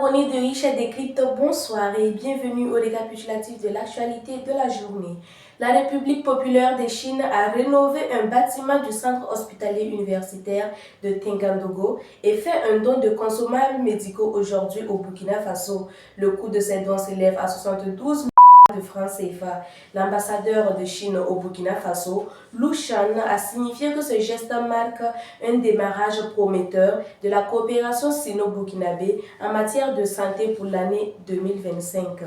abonnés de Richard Décrypte, bonsoir et bienvenue au récapitulatif de l'actualité de la journée. La République populaire de Chine a rénové un bâtiment du centre hospitalier universitaire de Tengan-Dogo et fait un don de consommables médicaux aujourd'hui au Burkina Faso. Le coût de ces dons s'élève à 72 de francs CFA. L'ambassadeur de Chine au Burkina Faso, Lu Shan, a signifié que ce geste marque un démarrage prometteur de la coopération sino-burkinabé en matière de santé pour l'année 2025.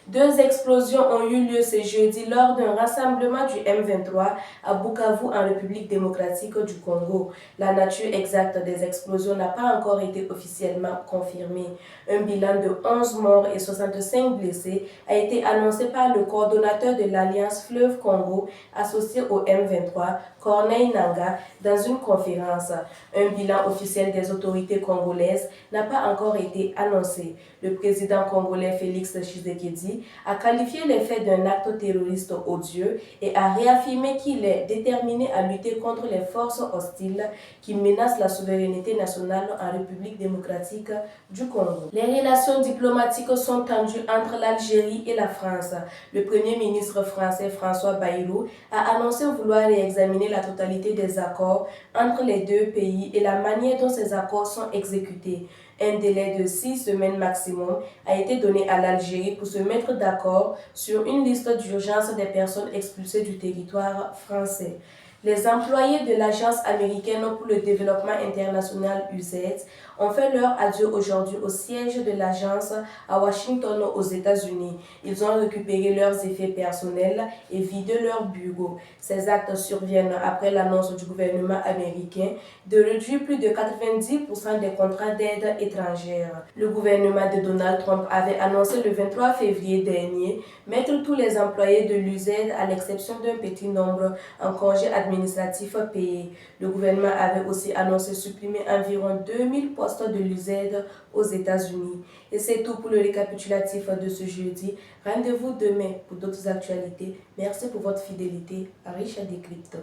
Deux explosions ont eu lieu ce jeudi lors d'un rassemblement du M23 à Bukavu en République démocratique du Congo. La nature exacte des explosions n'a pas encore été officiellement confirmée. Un bilan de 11 morts et 65 blessés a été annoncé par le coordonnateur de l'Alliance Fleuve Congo associé au M23, Corneille Nangaa, dans une conférence. Un bilan officiel des autorités congolaises n'a pas encore été annoncé. Le président congolais Félix Tshisekedi a qualifié les faits d'un acte terroriste odieux et a réaffirmé qu'il est déterminé à lutter contre les forces hostiles qui menacent la souveraineté nationale en République démocratique du Congo. Les relations diplomatiques sont tendues entre l'Algérie et la France. Le Premier ministre français François Bayrou a annoncé vouloir réexaminer la totalité des accords entre les deux pays et la manière dont ces accords sont exécutés. Un délai de 6 semaines maximum a été donné à l'Algérie pour se mettre d'accord sur une liste d'urgence des personnes expulsées du territoire français. Les employés de l'Agence américaine pour le développement international USAID ont fait leur adieu aujourd'hui au siège de l'agence à Washington aux États-Unis. Ils ont récupéré leurs effets personnels et vidé leurs bureaux. Ces actes surviennent après l'annonce du gouvernement américain de réduire plus de 90% des contrats d'aide étrangère. Le gouvernement de Donald Trump avait annoncé le 23 février dernier mettre tous les employés de l'USAID, à l'exception d'un petit nombre, en congé administratif payé. Le gouvernement avait aussi annoncé supprimer environ 2000 postes de l'USAID aux États-Unis. Et c'est tout pour le récapitulatif de ce jeudi. Rendez-vous demain pour d'autres actualités. Merci pour votre fidélité à Richard Décrypte.